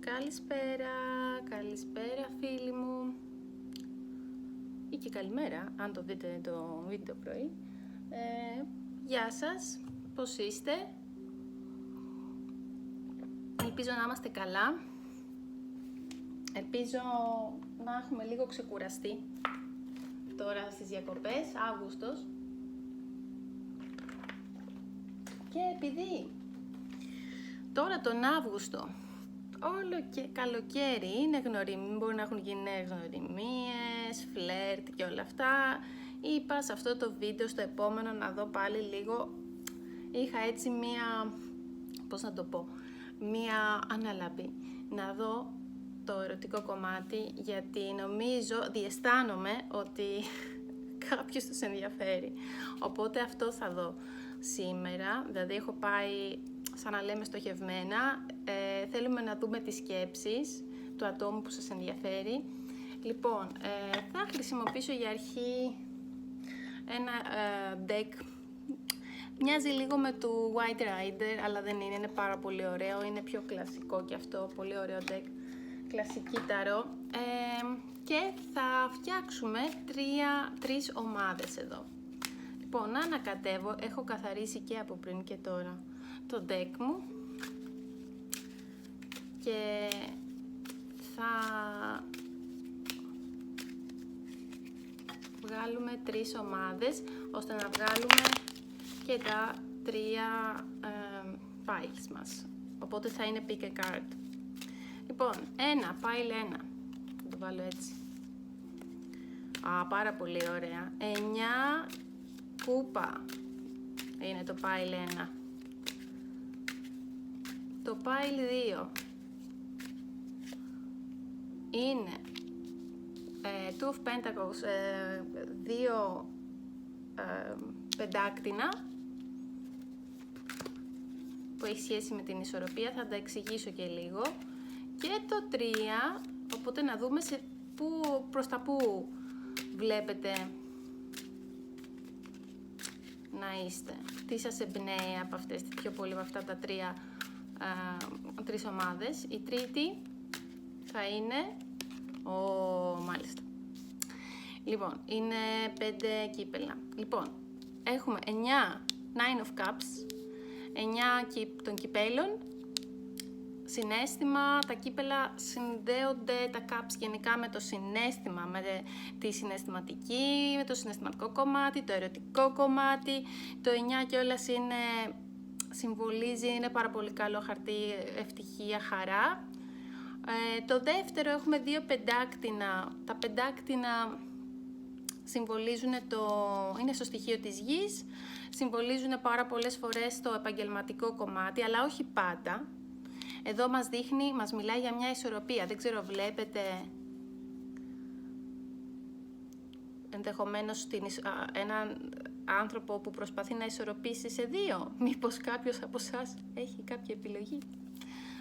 Καλησπέρα, καλησπέρα φίλοι μου ή και καλημέρα αν το δείτε το βίντεο πρωί. Γεια σας, πώς είστε? Ελπίζω να είμαστε καλά. Ελπίζω να έχουμε λίγο ξεκουραστεί τώρα στις διακοπές, Αύγουστος. Και επειδή τώρα τον Αύγουστο όλο και καλοκαίρι είναι μπορεί να έχουν γίνει νέες γνωριμίες, φλερτ και όλα αυτά, είπα σε αυτό το βίντεο στο επόμενο να δω πάλι λίγο. Είχα έτσι μία αναλαμπή να δω το ερωτικό κομμάτι, γιατί διαισθάνομαι ότι κάποιος τους ενδιαφέρει. Οπότε αυτό θα δω σήμερα, δηλαδή έχω πάει σαν να λέμε στοχευμένα, θέλουμε να δούμε τις σκέψεις του ατόμου που σας ενδιαφέρει. Λοιπόν, θα χρησιμοποιήσω για αρχή ένα deck, μοιάζει λίγο με του White Rider, αλλά δεν είναι πάρα πολύ ωραίο, είναι πιο κλασικό και αυτό, πολύ ωραίο deck, κλασική ταρό. Και θα φτιάξουμε τρεις ομάδες εδώ. Λοιπόν, να ανακατεύω, έχω καθαρίσει και από πριν και τώρα το deck μου και θα βγάλουμε τρεις ομάδες ώστε να βγάλουμε και τα τρία piles μας. Οπότε θα είναι pick a card. Λοιπόν, pile 1. Θα το βάλω έτσι. Πάρα πολύ ωραία. 9 κούπα είναι το pile 1. Το pile 2 είναι Two of Pentacles, 2 πεντάκτηνα που έχει σχέση με την ισορροπία, θα τα εξηγήσω και λίγο. Και το 3, οπότε να δούμε προς τα που βλέπετε να είστε. Τι σας εμπνέει από πιο πολύ από αυτά τα τρεις ομάδες. Η τρίτη θα είναι, μάλιστα. Λοιπόν, είναι 5 κύπελα. Λοιπόν, έχουμε 9 Nine of Cups, 9 των κυπέλων, συναίσθημα, τα κύπελα συνδέονται, τα cups γενικά με το συναίσθημα, με τη συναισθηματική, με το συναισθηματικό κομμάτι, το ερωτικό κομμάτι. Το 9 κιόλας συμβολίζει, είναι πάρα πολύ καλό χαρτί, ευτυχία, χαρά. Το δεύτερο έχουμε 2 πεντάκτηνα. Τα πεντάκτηνα συμβολίζουν είναι στο στοιχείο της γης, συμβολίζουν πάρα πολλές φορές το επαγγελματικό κομμάτι, αλλά όχι πάντα. Εδώ μας μιλάει για μια ισορροπία. Δεν ξέρω, βλέπετε ενδεχομένως έναν άνθρωπο που προσπαθεί να ισορροπήσει σε 2. Μήπως κάποιος από εσάς έχει κάποια επιλογή.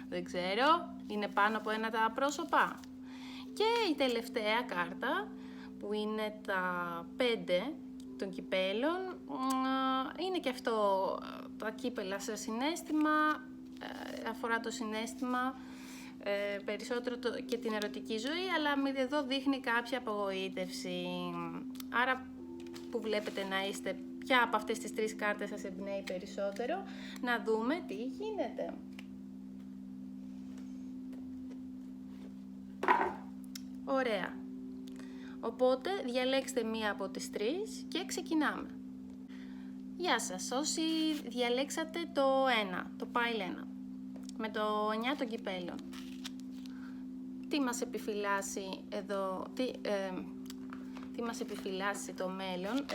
Δεν ξέρω, είναι πάνω από ένα τα πρόσωπα. Και η τελευταία κάρτα, που είναι τα 5 των κυπέλων, είναι και αυτό τα κύπελα σε συναίσθημα, αφορά το συναίσθημα, περισσότερο και την ερωτική ζωή, αλλά εδώ δείχνει κάποια απογοήτευση. Άρα που βλέπετε να είστε, ποια από αυτές τις τρεις κάρτες σας εμπνέει περισσότερο, να δούμε τι γίνεται. Ωραία. Οπότε διαλέξτε μία από τις τρεις και ξεκινάμε. Γεια σας, όσοι διαλέξατε το 1, το pile 1, με το 9 των κυπέλων. Τι μας επιφυλάσσει εδώ, τι μας επιφυλάσσει το μέλλον,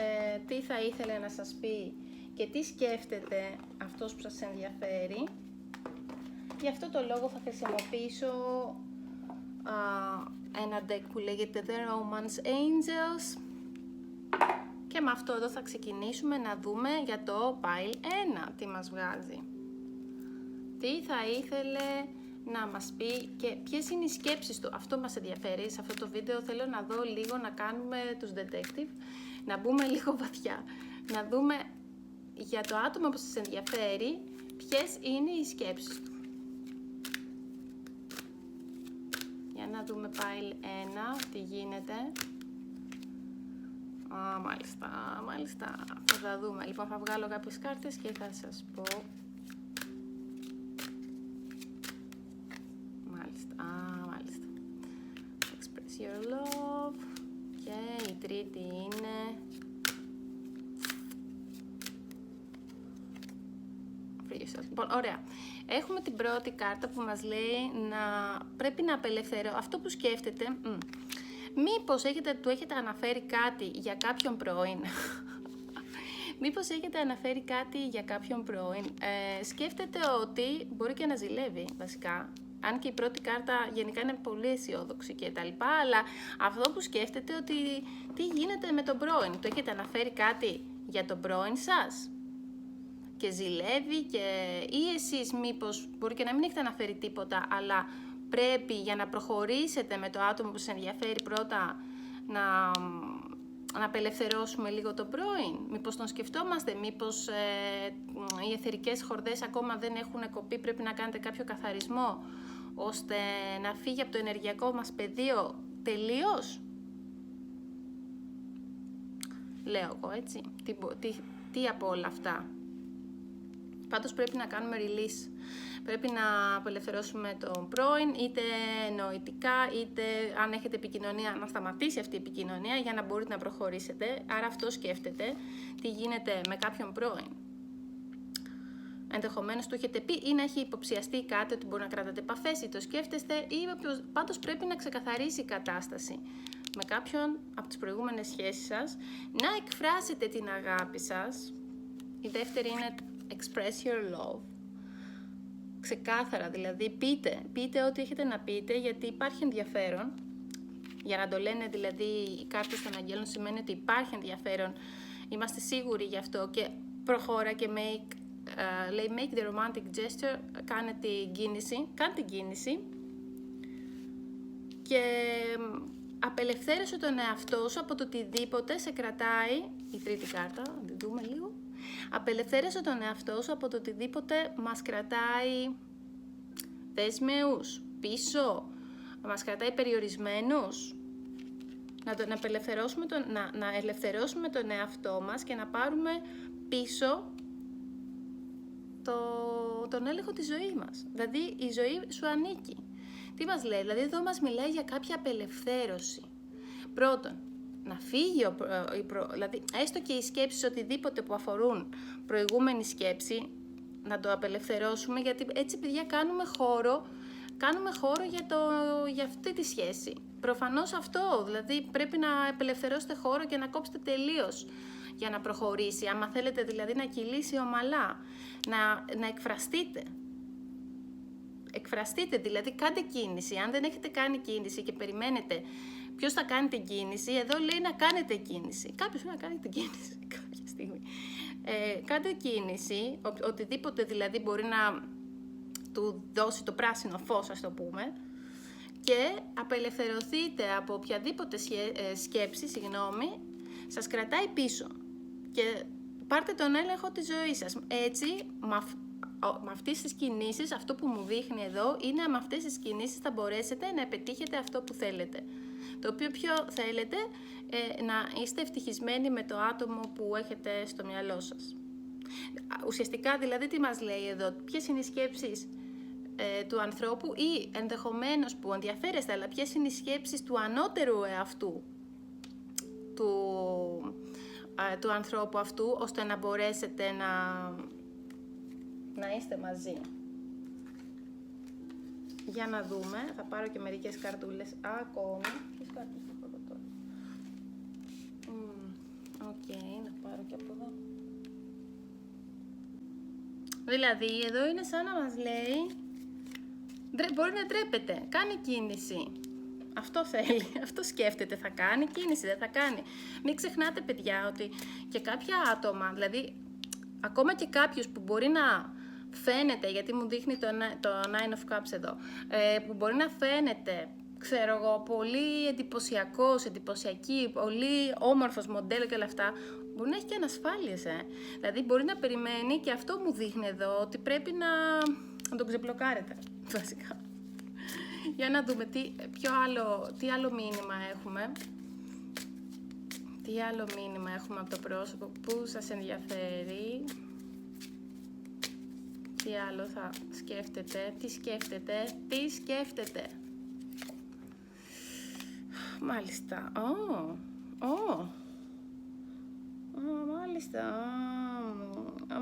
τι θα ήθελε να σας πει και τι σκέφτεται αυτός που σας ενδιαφέρει. Γι' αυτό το λόγο θα χρησιμοποιήσω ένα deck που λέγεται The Romance Angels και με αυτό εδώ θα ξεκινήσουμε να δούμε για το pile 1 τι μας βγάζει. Τι θα ήθελε να μας πει και ποιες είναι οι σκέψεις του. Αυτό μας ενδιαφέρει. Σε αυτό το βίντεο θέλω να δω λίγο, να κάνουμε τους detective, να μπούμε λίγο βαθιά, να δούμε για το άτομο που σας ενδιαφέρει ποιες είναι οι σκέψεις του. δούμε pile 1, τι γίνεται. Μάλιστα. Θα τα δούμε. Λοιπόν, θα βγάλω κάποιες κάρτες και θα σας πω. Μάλιστα. Express your love. Και η τρίτη είναι... Λοιπόν, ωραία. Έχουμε την πρώτη κάρτα που μας λέει πρέπει να απελευθερώ. Αυτό που σκέφτεται, μήπως του έχετε αναφέρει κάτι για κάποιον πρώην. Μήπως έχετε αναφέρει κάτι για κάποιον πρώην. Σκέφτεται ότι μπορεί και να ζηλεύει, βασικά. Αν και η πρώτη κάρτα γενικά είναι πολύ αισιόδοξη και τα λοιπά, αλλά αυτό που σκέφτεται ότι τι γίνεται με τον πρώην. Του έχετε αναφέρει κάτι για τον πρώην σας και ζηλεύει ή εσείς μήπως μπορεί και να μην έχετε αναφέρει τίποτα, αλλά πρέπει για να προχωρήσετε με το άτομο που σας ενδιαφέρει πρώτα να απελευθερώσουμε λίγο τον πρώην. Μήπως τον σκεφτόμαστε, μήπως οι αιθερικές χορδές ακόμα δεν έχουν κοπεί, πρέπει να κάνετε κάποιο καθαρισμό ώστε να φύγει από το ενεργειακό μας πεδίο τελείως. Λέω εγώ έτσι, τι από όλα αυτά. Πάντως πρέπει να κάνουμε release. Πρέπει να απελευθερώσουμε τον πρώην, είτε νοητικά, είτε αν έχετε επικοινωνία, να σταματήσει αυτή η επικοινωνία για να μπορείτε να προχωρήσετε. Άρα αυτό σκέφτεται, τι γίνεται με κάποιον πρώην. Ενδεχομένως του έχετε πει ή να έχει υποψιαστεί κάτι, ότι μπορεί να κρατάτε επαφές ή το σκέφτεστε, ή πάντως πρέπει να ξεκαθαρίσει η κατάσταση με κάποιον από τις προηγούμενες σχέσεις σας, να εκφράσετε την αγάπη σας. Η δεύτερη είναι express your love. Ξεκάθαρα, δηλαδή πείτε ό,τι έχετε να πείτε, γιατί υπάρχει ενδιαφέρον. Για να το λένε δηλαδή οι κάρτες των αγγέλων σημαίνει ότι υπάρχει ενδιαφέρον, είμαστε σίγουροι γι' αυτό και προχώρα και λέει make the romantic gesture, κάνε την κίνηση και απελευθέρωσε τον εαυτό σου από το οτιδήποτε σε κρατάει, η τρίτη κάρτα, να την δούμε λίγο. Απελευθέρωσε τον εαυτό σου από το οτιδήποτε μας κρατάει δέσμεους, πίσω, μας κρατάει περιορισμένους. Να ελευθερώσουμε τον εαυτό μας και να πάρουμε πίσω τον έλεγχο της ζωής μας. Δηλαδή η ζωή σου ανήκει. Τι μας λέει, δηλαδή εδώ μας μιλάει για κάποια απελευθέρωση. Πρώτον, να φύγει, δηλαδή έστω και οι σκέψεις οτιδήποτε που αφορούν προηγούμενη σκέψη, να το απελευθερώσουμε, γιατί έτσι παιδιά κάνουμε χώρο για αυτή τη σχέση. Προφανώς αυτό, δηλαδή πρέπει να απελευθερώσετε χώρο και να κόψετε τελείως για να προχωρήσει. Άμα θέλετε δηλαδή να κυλήσει ομαλά, να εκφραστείτε. Εκφραστείτε, δηλαδή κάντε κίνηση. Αν δεν έχετε κάνει κίνηση και περιμένετε ποιος θα κάνει την κίνηση, εδώ λέει να κάνετε κίνηση. Κάποιος πρέπει να κάνει την κίνηση κάποια στιγμή. Κάντε κίνηση, οτιδήποτε δηλαδή μπορεί να του δώσει το πράσινο φως, ας το πούμε, και απελευθερωθείτε από οποιαδήποτε σκέψη, σας κρατάει πίσω. Και πάρτε τον έλεγχο της ζωής σας. Έτσι, με αυτές τις κινήσεις, αυτό που μου δείχνει εδώ, είναι με αυτές τις κινήσεις θα μπορέσετε να πετύχετε αυτό που θέλετε. Το οποίο πιο θέλετε, να είστε ευτυχισμένοι με το άτομο που έχετε στο μυαλό σας. Ουσιαστικά, δηλαδή, τι μας λέει εδώ, ποιες είναι οι σκέψεις του ανθρώπου ή ενδεχομένως που ενδιαφέρεστε, αλλά ποιες είναι οι σκέψεις του ανώτερου εαυτού του ανθρώπου αυτού, ώστε να μπορέσετε να είστε μαζί. Για να δούμε, θα πάρω και μερικές καρτούλες ακόμη. Ποιες κάρτες θα πάρω τώρα? Να πάρω και από εδώ. Δηλαδή, εδώ είναι σαν να μας λέει, μπορεί να ντρέπεται, κάνει κίνηση. Αυτό θέλει, αυτό σκέφτεται, θα κάνει κίνηση, δεν θα κάνει. Μην ξεχνάτε, παιδιά, ότι και κάποια άτομα, δηλαδή, ακόμα και κάποιους που μπορεί να φαίνεται, γιατί μου δείχνει το Nine of Cups εδώ, που μπορεί να φαίνεται, ξέρω εγώ, πολύ εντυπωσιακή, πολύ όμορφος μοντέλο και όλα αυτά, μπορεί να έχει και ανασφάλειες, Δηλαδή μπορεί να περιμένει, και αυτό μου δείχνει εδώ, ότι πρέπει να τον ξεπλοκάρετε, βασικά. Για να δούμε τι άλλο μήνυμα έχουμε. Τι άλλο μήνυμα έχουμε από το πρόσωπο που σας ενδιαφέρει. Τι άλλο θα σκέφτεται, τι σκέφτεται. Μάλιστα. Μάλιστα.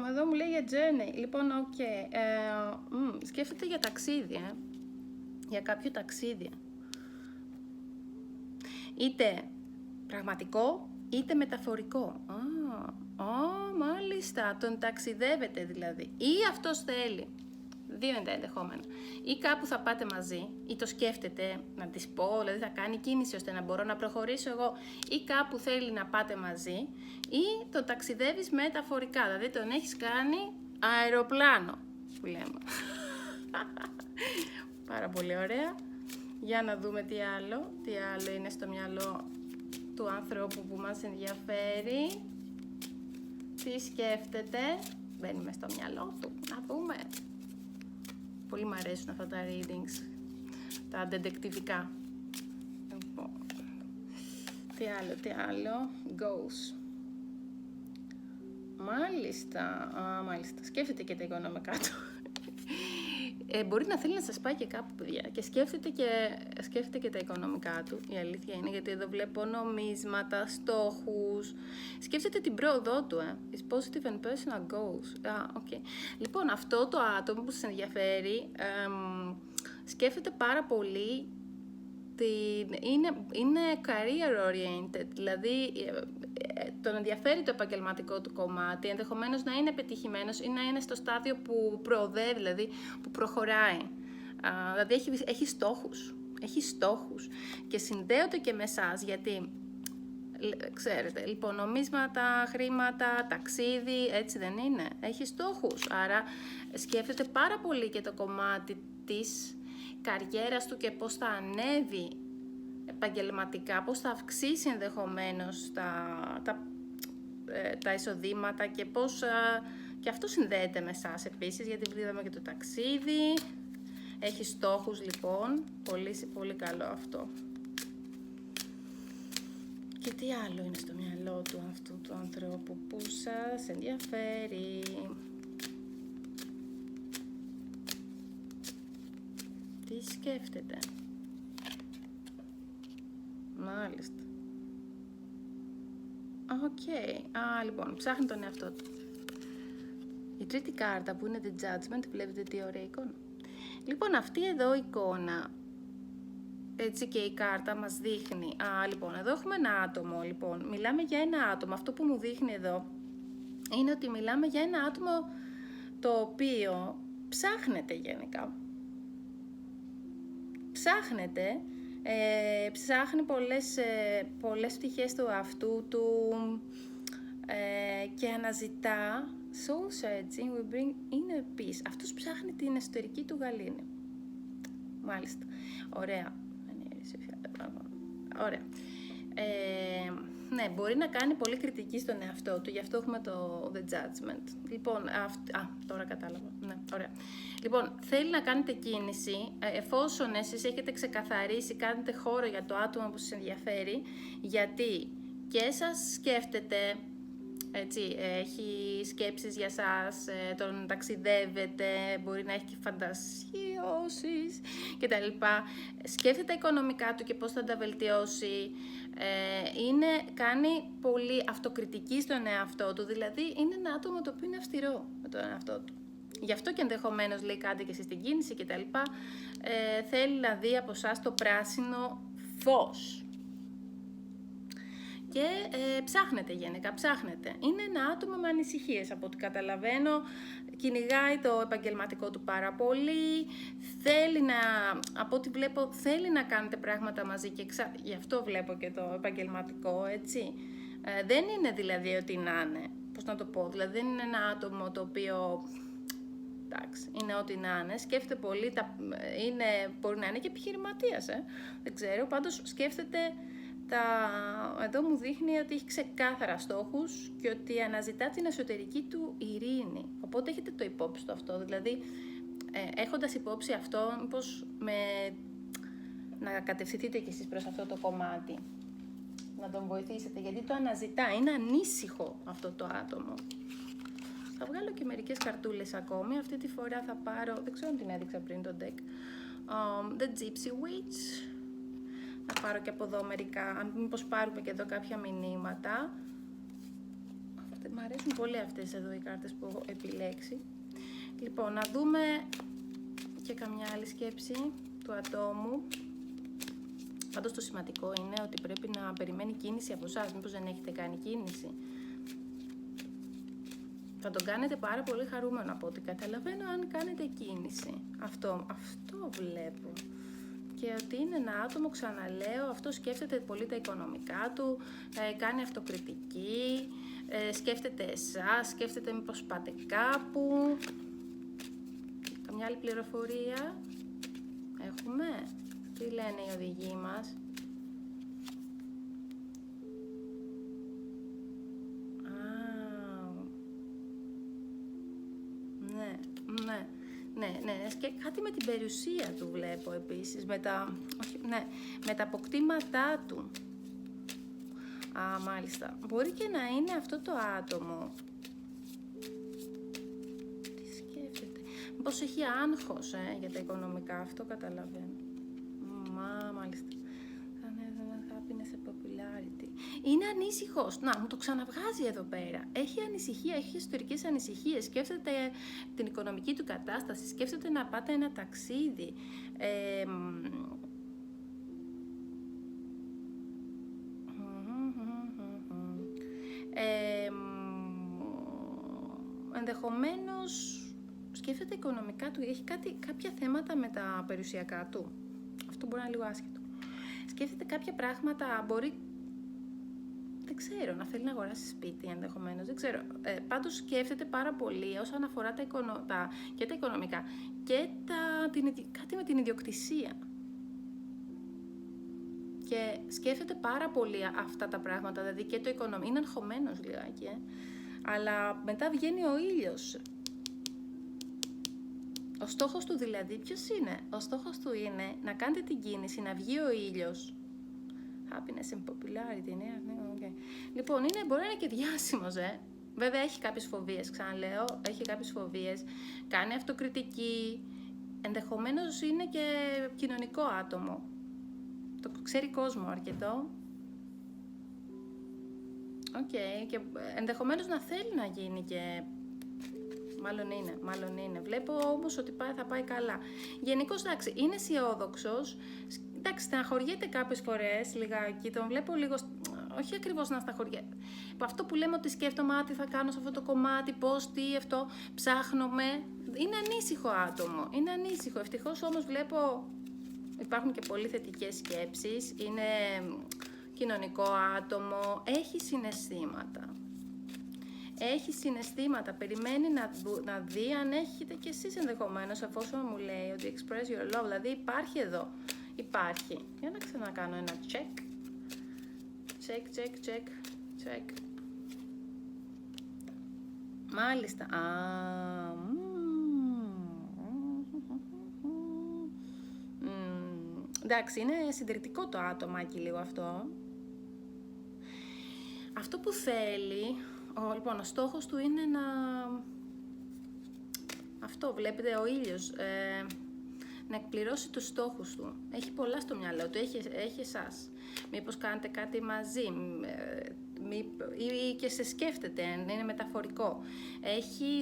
Εδώ μου λέει για journey. Λοιπόν, σκέφτεται για ταξίδι, για κάποιο ταξίδι. Είτε πραγματικό, είτε μεταφορικό. Μάλιστα. Τον ταξιδεύετε δηλαδή. Ή αυτός θέλει. Δύο είναι τα ενδεχόμενα. Ή κάπου θα πάτε μαζί, ή το σκέφτεται να της πω, δηλαδή θα κάνει κίνηση ώστε να μπορώ να προχωρήσω εγώ, ή κάπου θέλει να πάτε μαζί, ή το ταξιδεύεις μεταφορικά, δηλαδή τον έχεις κάνει αεροπλάνο, που λέμε. Πάρα πολύ ωραία. Για να δούμε τι άλλο είναι στο μυαλό του ανθρώπου που μας ενδιαφέρει. Τι σκέφτεται. Μπαίνουμε στο μυαλό του, να δούμε. Πολύ μου αρέσουν αυτά τα readings, τα ντεντεκτιβικά. Τι άλλο. Goes. Μάλιστα. Σκέφτεται και τα οικονομικά του. Μπορεί να θέλει να σας πάει και κάπου, παιδιά, και σκέφτεται και τα οικονομικά του, η αλήθεια είναι, γιατί εδώ βλέπω νομίσματα, στόχους, σκέφτεται την πρόοδό του, It's positive and personal goals. Okay. Λοιπόν, αυτό το άτομο που σας ενδιαφέρει, σκέφτεται πάρα πολύ, είναι career oriented, δηλαδή τον ενδιαφέρει το επαγγελματικό του κομμάτι, ενδεχομένως να είναι πετυχημένος ή να είναι στο στάδιο που προοδεύει, δηλαδή που προχωράει. Δηλαδή έχει στόχους και συνδέονται και με εσάς, γιατί ξέρετε, λοιπόν, νομίσματα, χρήματα, ταξίδι, έτσι δεν είναι, έχει στόχους, άρα σκέφτεται πάρα πολύ και το κομμάτι της καριέρας του και πώς θα ανέβει επαγγελματικά, πώς θα αυξήσει ενδεχομένως τα εισοδήματα και πώς και αυτό συνδέεται με εσάς επίσης, γιατί βλέπουμε και το ταξίδι. Έχει στόχους λοιπόν, πολύ, πολύ καλό αυτό. Και τι άλλο είναι στο μυαλό του αυτού του ανθρώπου που σας ενδιαφέρει. Τι σκέφτεται. Μάλιστα. Λοιπόν, ψάχνει τον εαυτό του. Η τρίτη κάρτα που είναι The Judgment, βλέπετε τι ωραία εικόνα. Λοιπόν, αυτή εδώ η εικόνα, έτσι και η κάρτα μας δείχνει. Λοιπόν, εδώ έχουμε ένα άτομο, λοιπόν. Μιλάμε για ένα άτομο. Αυτό που μου δείχνει εδώ είναι ότι μιλάμε για ένα άτομο το οποίο ψάχνεται γενικά. Ψάχνει πολλές πτυχές του αυτού του και αναζητά soul searching will bring inner peace. Αυτός ψάχνει την εσωτερική του γαλήνη. Μάλιστα. Ωραία. Ναι, μπορεί να κάνει πολύ κριτική στον εαυτό του, γι' αυτό έχουμε το The Judgment. Λοιπόν, τώρα κατάλαβα. Ναι, ωραία. Λοιπόν, θέλει να κάνετε κίνηση, εφόσον εσείς έχετε ξεκαθαρίσει, κάνετε χώρο για το άτομο που σας ενδιαφέρει, γιατί και σας σκέφτεται, έτσι, έχει σκέψεις για σας, τον ταξιδεύετε, μπορεί να έχει και φαντασιώσεις κτλ. Σκέφτεται τα οικονομικά του και πώς θα τα βελτιώσει. Κάνει πολύ αυτοκριτική στον εαυτό του, δηλαδή είναι ένα άτομο το οποίο είναι αυστηρό με τον εαυτό του. Γι' αυτό και ενδεχομένως λέει κάντε και εσείς την κίνηση κτλ. Θέλει να δει από εσάς το πράσινο φως. Και ψάχνετε γενικά, Είναι ένα άτομο με ανησυχίες, από ό,τι καταλαβαίνω. Κυνηγάει το επαγγελματικό του πάρα πολύ. Από ό,τι βλέπω, θέλει να κάνετε πράγματα μαζί και γι' αυτό βλέπω και το επαγγελματικό, έτσι. Δεν είναι δηλαδή ότι να είναι, πώς να το πω, δηλαδή δεν είναι ένα άτομο το οποίο, εντάξει, είναι ό,τι να είναι. Σκέφτεται πολύ, μπορεί να είναι και επιχειρηματίας, δεν ξέρω, πάντως σκέφτεται. Εδώ μου δείχνει ότι έχει ξεκάθαρα στόχους και ότι αναζητά την εσωτερική του ειρήνη. Οπότε έχετε το υπόψη του αυτό, δηλαδή έχοντας υπόψη αυτό, μήπως να κατευθυνθείτε κι εσείς προς αυτό το κομμάτι. Να τον βοηθήσετε, γιατί το αναζητά. Είναι ανήσυχο αυτό το άτομο. Θα βγάλω και μερικές καρτούλες ακόμη. Αυτή τη φορά θα πάρω, δεν ξέρω αν την έδειξα πριν το deck, The Gypsy Witch. Θα πάρω και από εδώ μερικά, μήπως πάρουμε και εδώ κάποια μηνύματα. Μ' αρέσουν πολύ αυτές εδώ οι κάρτες που έχω επιλέξει. Λοιπόν, να δούμε και καμιά άλλη σκέψη του ατόμου. Πάντως το σημαντικό είναι ότι πρέπει να περιμένει κίνηση από εσάς. Μήπως δεν έχετε κάνει κίνηση. Θα τον κάνετε πάρα πολύ χαρούμενο από ό,τι καταλαβαίνω αν κάνετε κίνηση. Αυτό βλέπω. Και ότι είναι ένα άτομο, ξαναλέω, αυτό σκέφτεται πολύ τα οικονομικά του, κάνει αυτοκριτική, σκέφτεται εσάς, σκέφτεται μήπως πάτε κάπου. Καμιά άλλη πληροφορία έχουμε? Τι λένε οι οδηγοί μας? Ναι, και κάτι με την περιουσία του βλέπω επίσης, με τα αποκτήματά του. Μάλιστα. Μπορεί και να είναι αυτό το άτομο. Τι σκέφτεται? Μήπως έχει άγχος για τα οικονομικά, αυτό καταλαβαίνω. Μάλιστα. Happiness and popularity. Είναι ανήσυχος. Να, μου το ξαναβγάζει εδώ πέρα. Έχει ανησυχία, έχει ιστορικές ανησυχίες. Σκέφτεται την οικονομική του κατάσταση. Σκέφτεται να πάτε ένα ταξίδι. Ενδεχομένως σκέφτεται οικονομικά του. Έχει κάποια θέματα με τα περιουσιακά του. Αυτό μπορεί να είναι λίγο άσχετο. Σκέφτεται κάποια πράγματα, μπορεί, δεν ξέρω, να θέλει να αγοράσει σπίτι ενδεχομένως, δεν ξέρω. Πάντως σκέφτεται πάρα πολύ όσον αφορά και τα οικονομικά και κάτι με την ιδιοκτησία. Και σκέφτεται πάρα πολύ αυτά τα πράγματα, δηλαδή και το οικονομικό. Είναι αγχωμένος λιγάκι, αλλά μετά βγαίνει ο ήλιος. Ο στόχος του δηλαδή ποιος είναι? Ο στόχος του είναι να κάνετε την κίνηση, να βγει ο ήλιος. Happiness and popularity, ναι, okay. Λοιπόν, μπορεί να είναι και διάσημος, Βέβαια έχει κάποιες φοβίες, ξαναλέω, έχει κάποιες φοβίες. Κάνει αυτοκριτική, ενδεχομένως είναι και κοινωνικό άτομο. Το ξέρει κόσμο αρκετό. Και ενδεχομένως να θέλει να γίνει και... Μάλλον είναι. Βλέπω όμως ότι θα πάει καλά. Γενικώς, εντάξει, είναι αισιόδοξος. Εντάξει, στεναχωριέται κάποιες φορές λιγάκι. Τον βλέπω λίγο, όχι ακριβώς να στεναχωριέται. Αυτό που λέμε ότι σκέφτομαι, τι θα κάνω σε αυτό το κομμάτι, πώς, τι, αυτό, ψάχνομαι. Είναι ανήσυχο άτομο. Είναι ανήσυχο. Ευτυχώς όμως βλέπω, υπάρχουν και πολύ θετικές σκέψεις. Είναι κοινωνικό άτομο. Έχει συναισθήματα. Έχει συναισθήματα, περιμένει να δει αν έχετε κι εσείς ενδεχομένως, εφόσον μου λέει ότι express your love, δηλαδή υπάρχει εδώ, υπάρχει. Για να ξανακάνω ένα check. Check. Μάλιστα. Εντάξει, είναι συντηρητικό το άτομάκι λίγο αυτό. Αυτό που θέλει... Λοιπόν, ο στόχος του είναι αυτό, βλέπετε, ο ήλιος, να εκπληρώσει τους στόχους του. Έχει πολλά στο μυαλό του, έχει εσάς. Μήπως κάνετε κάτι μαζί, ή και σε σκέφτεται, είναι μεταφορικό.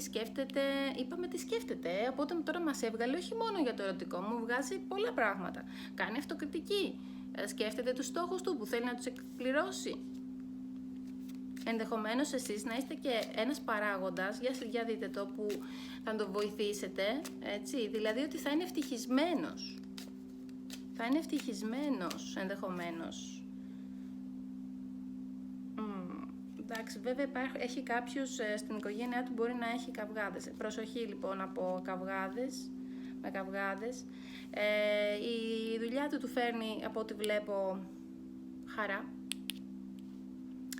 Σκέφτεται, είπαμε τι σκέφτεται, οπότε τώρα μας έβγαλε όχι μόνο για το ερωτικό, μου βγάζει πολλά πράγματα. Κάνει αυτοκριτική, σκέφτεται τους στόχους του που θέλει να τους εκπληρώσει. Ενδεχομένως εσείς να είστε και ένας παράγοντας, για δείτε το, που θα τον βοηθήσετε, έτσι, δηλαδή ότι θα είναι ευτυχισμένος. Θα είναι ευτυχισμένος, ενδεχομένως. Εντάξει, βέβαια έχει κάποιους στην οικογένειά του, μπορεί να έχει καυγάδες. Προσοχή λοιπόν από με καυγάδες. Η δουλειά του φέρνει, από ό,τι βλέπω, χαρά.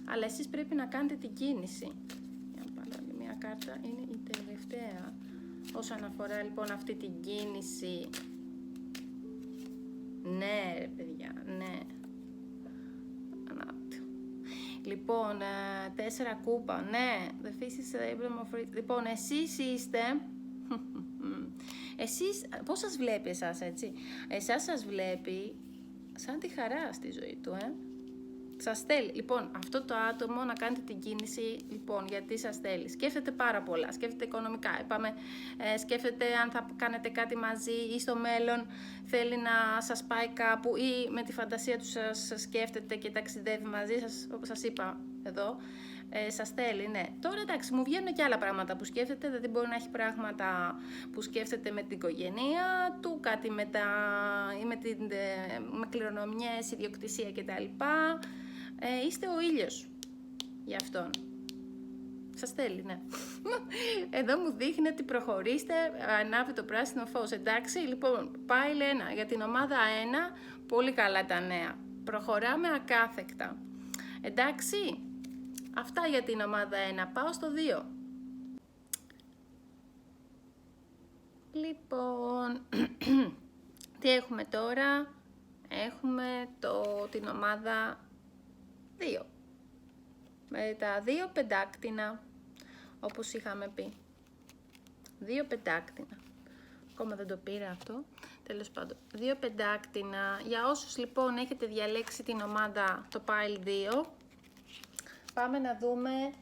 Αλλά εσείς πρέπει να κάνετε την κίνηση. Για να πάρω άλλη μια κάρτα, είναι η τελευταία. Όσον αφορά λοιπόν αυτή την κίνηση. Ναι, ρε Λοιπόν, 4 κούπα, ναι, the fish is the emblem of it. Λοιπόν, εσείς είστε, εσείς, πώς σας βλέπει εσάς, έτσι, εσάς σας βλέπει σαν τη χαρά στη ζωή του, Σας θέλει, λοιπόν, αυτό το άτομο να κάνετε την κίνηση, λοιπόν, γιατί σας θέλει. Σκέφτεται πάρα πολλά, σκέφτεται οικονομικά, είπαμε, σκέφτεται αν θα κάνετε κάτι μαζί ή στο μέλλον θέλει να σας πάει κάπου ή με τη φαντασία του σας σκέφτεται και ταξιδεύει μαζί σας, όπως σας είπα εδώ, σας θέλει, ναι. Τώρα, εντάξει, μου βγαίνουν και άλλα πράγματα που σκέφτεται, δηλαδή μπορεί να έχει πράγματα που σκέφτεται με την οικογένεια του, κάτι με με κληρονομιές, ιδιοκτησία κτλ. Είστε ο ήλιος για αυτόν. Σας θέλει, ναι. Εδώ μου δείχνει ότι προχωρήστε, ανάβει το πράσινο φως, εντάξει. Λοιπόν, πάει Λένα, για την ομάδα 1, πολύ καλά τα νέα. Προχωράμε ακάθεκτα. Εντάξει, αυτά για την ομάδα 1. Πάω στο 2. Λοιπόν, τι έχουμε τώρα? Έχουμε την ομάδα 2. Με τα 2 πεντάκτηνα, όπως είχαμε πει. 2 πεντάκτηνα. Ακόμα δεν το πήρα αυτό. Τέλος πάντων, 2 πεντάκτηνα. Για όσους λοιπόν έχετε διαλέξει την ομάδα, το pile 2, πάμε να δούμε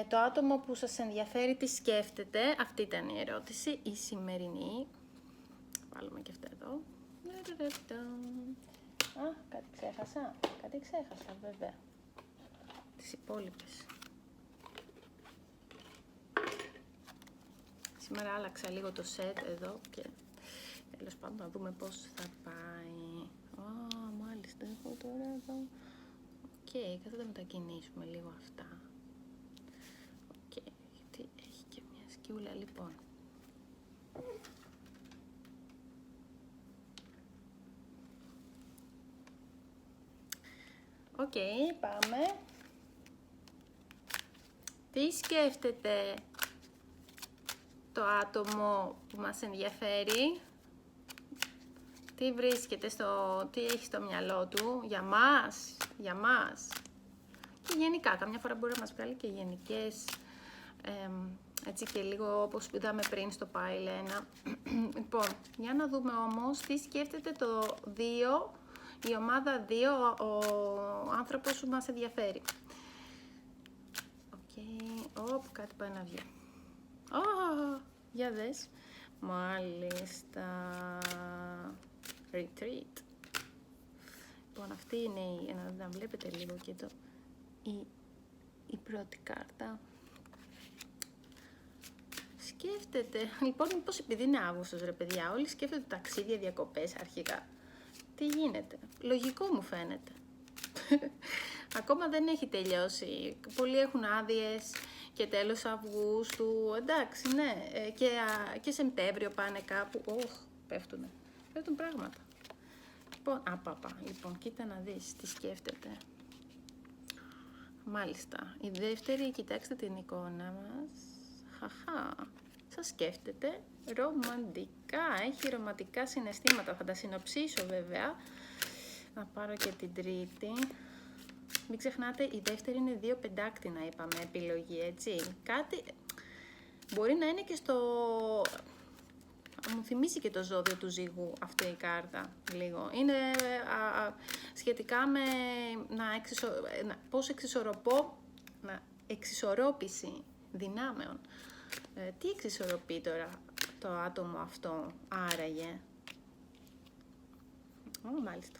το άτομο που σας ενδιαφέρει τι σκέφτεται. Αυτή ήταν η ερώτηση, η σημερινή. Βάλουμε και αυτά εδώ. Κάτι ξέχασα. Κάτι ξέχασα, βέβαια. Τις υπόλοιπες. Σήμερα άλλαξα λίγο το set εδώ και τέλος πάντων να δούμε πώς θα πάει. Μάλιστα, έχω τώρα εδώ. Οκ, θα τα μετακινήσουμε λίγο αυτά. Οκ, γιατί έχει και μια σκιούλα, λοιπόν. Οκ, πάμε. Τι σκέφτεται το άτομο που μας ενδιαφέρει? Τι βρίσκεται τι έχει στο μυαλό του για μας. Και γενικά, καμιά φορά μπορεί να μας βγάλει και γενικές, έτσι και λίγο όπως είδαμε πριν στο pile 1. Λοιπόν, για να δούμε όμως τι σκέφτεται το 2, η ομάδα 2, ο άνθρωπος που μας ενδιαφέρει. Κάτι πάει να βγει. Για δες. Μάλιστα. Retreat. Λοιπόν, αυτή είναι να βλέπετε λίγο και η πρώτη κάρτα. Σκέφτεται, λοιπόν, μήπως επειδή είναι Αύγουστος, ρε παιδιά, όλοι σκέφτονται ταξίδια, διακοπές αρχικά. Τι γίνεται? Λογικό μου φαίνεται. Ακόμα δεν έχει τελειώσει. Πολλοί έχουν άδειες και τέλος Αυγούστου. Εντάξει, ναι. Και Σεπτέμβριο πάνε κάπου. Πέφτουν πράγματα. Λοιπόν, λοιπόν, κοίτα να δεις τι σκέφτεται. Μάλιστα. Η δεύτερη, κοιτάξτε την εικόνα μας. Σας σκέφτεται ρομαντικά. Έχει ρομαντικά συναισθήματα. Θα τα συνοψίσω βέβαια. Να πάρω και την τρίτη. Μην ξεχνάτε, η δεύτερη είναι 2 πεντάκτηνα, είπαμε, επιλογή, έτσι. Κάτι μπορεί να είναι και μου θυμίσει και το ζώδιο του ζυγού αυτή η κάρτα, λίγο. Είναι σχετικά με πώς εξισορρόπηση δυνάμεων. Τι εξισορροπεί τώρα το άτομο αυτό, άραγε? Μάλιστα.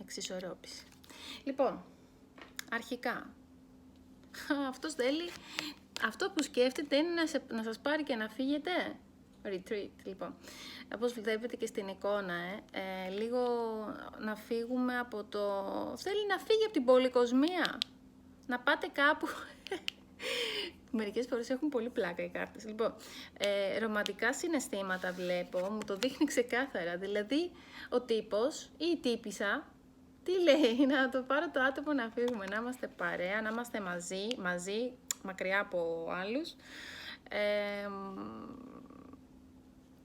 Εξισορρόπηση. Λοιπόν, αρχικά, αυτός θέλει, αυτό που σκέφτεται είναι να σας πάρει και να φύγετε. Retreat, λοιπόν. Όπως βλέπετε και στην εικόνα, λίγο να φύγουμε από θέλει να φύγει από την πολυκοσμία. Να πάτε κάπου. Μερικές φορές έχουν πολύ πλάκα οι κάρτες. Λοιπόν, ρομαντικά συναισθήματα βλέπω, μου το δείχνει ξεκάθαρα. Δηλαδή, ο τύπος ή η τύπισσα, τι λέει? Να το πάρω το άτομο να φύγουμε, να είμαστε παρέα, να είμαστε μαζί, μακριά από άλλους.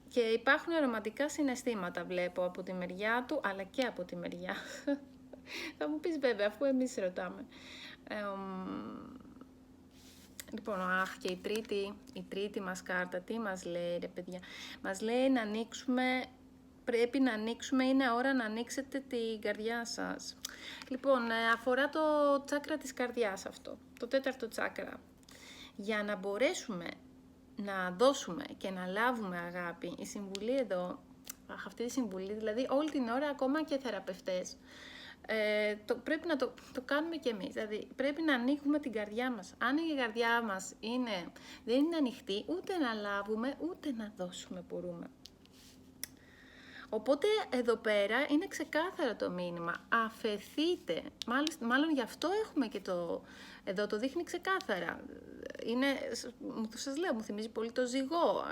Και υπάρχουν ρομαντικά συναισθήματα, βλέπω, από τη μεριά του, αλλά και από τη μεριά Θα μου πεις βέβαια, αφού εμείς ρωτάμε. Λοιπόν, και η τρίτη μας κάρτα, τι μας λέει ρε παιδιά? Μας λέει να ανοίξουμε, πρέπει να ανοίξουμε, είναι ώρα να ανοίξετε την καρδιά σας. Λοιπόν, αφορά το τσάκρα της καρδιάς αυτό, το 4ο τσάκρα. Για να μπορέσουμε να δώσουμε και να λάβουμε αγάπη, η συμβουλή εδώ, αυτή τη συμβουλή, δηλαδή όλη την ώρα ακόμα και θεραπευτές, πρέπει να το κάνουμε κι εμείς, δηλαδή πρέπει να ανοίγουμε την καρδιά μας. Αν η καρδιά μας δεν είναι ανοιχτή, ούτε να λάβουμε, ούτε να δώσουμε μπορούμε. Οπότε εδώ πέρα είναι ξεκάθαρο το μήνυμα, αφεθείτε, μάλλον γι' αυτό έχουμε και εδώ το δείχνει ξεκάθαρα. Σας λέω, μου θυμίζει πολύ το ζυγό,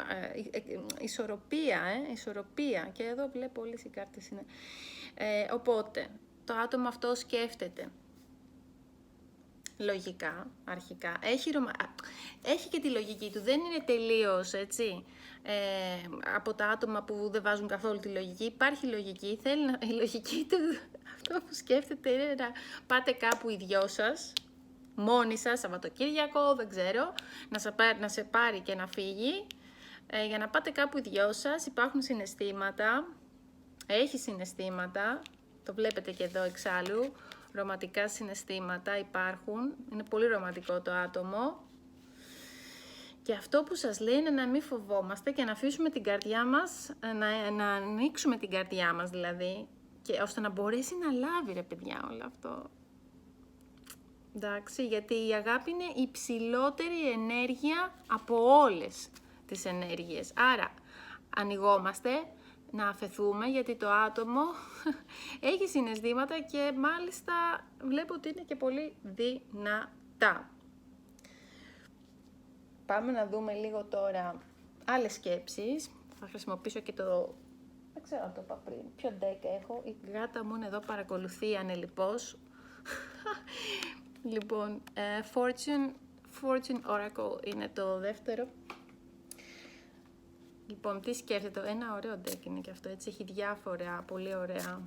ισορροπία, και εδώ βλέπω όλες οι κάρτες είναι. Οπότε, το άτομο αυτό σκέφτεται λογικά, αρχικά, έχει και τη λογική του, δεν είναι τελείως, έτσι, από τα άτομα που δεν βάζουν καθόλου τη λογική, υπάρχει λογική, η λογική του, αυτό που σκέφτεται είναι να πάτε κάπου οι δυο σας, μόνοι σας, Σαββατοκύριακο, δεν ξέρω, να σε πάρει και να φύγει, για να πάτε κάπου οι δυο σας, υπάρχουν συναισθήματα, έχει συναισθήματα, το βλέπετε και εδώ εξάλλου, ρομαντικά συναισθήματα υπάρχουν, είναι πολύ ρομαντικό το άτομο. Και αυτό που σας λέει είναι να μην φοβόμαστε και να αφήσουμε την καρδιά μας, να ανοίξουμε την καρδιά μας δηλαδή, και ώστε να μπορέσει να λάβει ρε παιδιά όλο αυτό. Εντάξει, γιατί η αγάπη είναι η υψηλότερη ενέργεια από όλες τις ενέργειες. Άρα, ανοιγόμαστε να αφεθούμε, γιατί το άτομο έχει συναισθήματα και μάλιστα βλέπω ότι είναι και πολύ δυνατά. Πάμε να δούμε λίγο τώρα άλλες σκέψεις. Θα χρησιμοποιήσω και δεν ξέρω αν το είπα πριν, ποιο deck έχω. Η γάτα μου είναι εδώ, παρακολουθεί ανελιπώς. Λοιπόν, Fortune Oracle είναι το δεύτερο. Λοιπόν, τι σκέφτεται, ένα ωραίο deck είναι και αυτό, έτσι, έχει διάφορα πολύ ωραία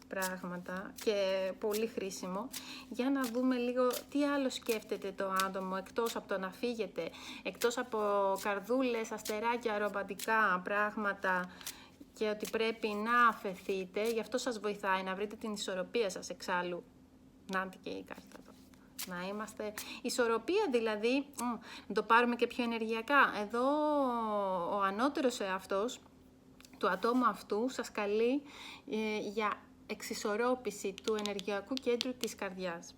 πράγματα και πολύ χρήσιμο. Για να δούμε λίγο τι άλλο σκέφτεται το άτομο, εκτός από το να φύγετε, εκτός από καρδούλες, αστεράκια, ρομαντικά πράγματα και ότι πρέπει να αφεθείτε, γι' αυτό σας βοηθάει να βρείτε την ισορροπία σας εξάλλου. Να είναι και η κάρτα εδώ. Να είμαστε ισορροπία, δηλαδή, να το πάρουμε και πιο ενεργειακά. Εδώ ο ανώτερος εαυτός του ατόμου αυτού σας καλεί για εξισορρόπηση του ενεργειακού κέντρου της καρδιάς,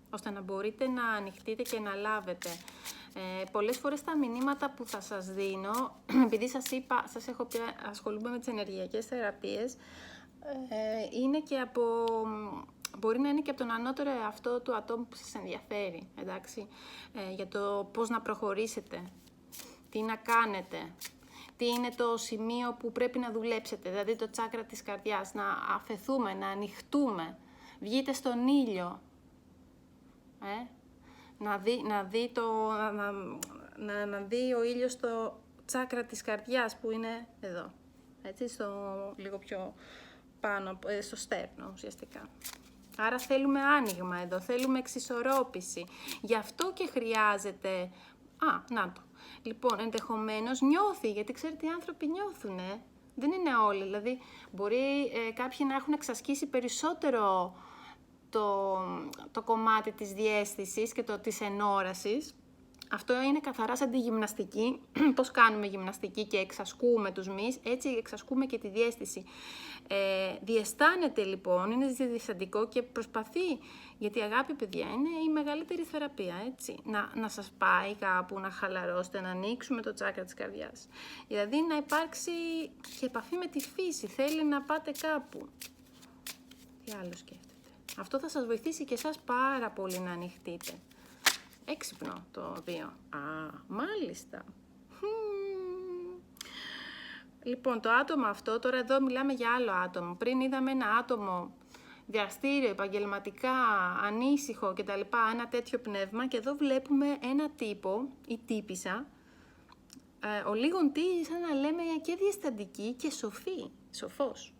ώστε να μπορείτε να ανοιχτείτε και να λάβετε. Πολλές φορές τα μηνύματα που θα σας δίνω, επειδή σας έχω πει, ασχολούμαι με τις ενεργειακές θεραπείες, είναι και μπορεί να είναι και από τον ανώτερο εαυτό του ατόμου που σας ενδιαφέρει, εντάξει, για το πώς να προχωρήσετε, τι να κάνετε, τι είναι το σημείο που πρέπει να δουλέψετε, δηλαδή το τσάκρα της καρδιάς, να αφεθούμε, να ανοιχτούμε, βγείτε στον ήλιο, να δει ο ήλιος στο τσάκρα της καρδιάς που είναι εδώ, έτσι, λίγο πιο πάνω, στο στέρνο ουσιαστικά. Άρα θέλουμε άνοιγμα εδώ, θέλουμε εξισορρόπηση. Γι' αυτό και χρειάζεται... να το. Λοιπόν, ενδεχομένως νιώθει, γιατί ξέρετε οι άνθρωποι νιώθουνε. Δεν είναι όλοι, δηλαδή μπορεί κάποιοι να έχουν εξασκήσει περισσότερο το κομμάτι της διαίσθησης και της ενόρασης. Αυτό είναι καθαρά σαν τη γυμναστική. Πώς κάνουμε γυμναστική και εξασκούμε τους μυς, έτσι εξασκούμε και τη διαίσθηση. Διαισθάνεται λοιπόν, είναι διαισθαντικό και προσπαθεί, γιατί η αγάπη, παιδιά, είναι η μεγαλύτερη θεραπεία, έτσι. Να σας πάει κάπου, να χαλαρώσετε, να ανοίξουμε το τσάκρα της καρδιάς. Δηλαδή να υπάρξει και επαφή με τη φύση, θέλει να πάτε κάπου. Τι άλλο σκέφτεται. Αυτό θα σας βοηθήσει και εσάς πάρα πολύ να ανοιχτείτε. Έξυπνο το 2. Μάλιστα. Λοιπόν, το άτομο αυτό, τώρα εδώ μιλάμε για άλλο άτομο. Πριν είδαμε ένα άτομο δραστήριο, επαγγελματικά, ανήσυχο κτλ. Ένα τέτοιο πνεύμα, και εδώ βλέπουμε ένα τύπο ή τύπισσα, ο λίγον τι, σαν να λέμε και διαισθαντική και σοφός.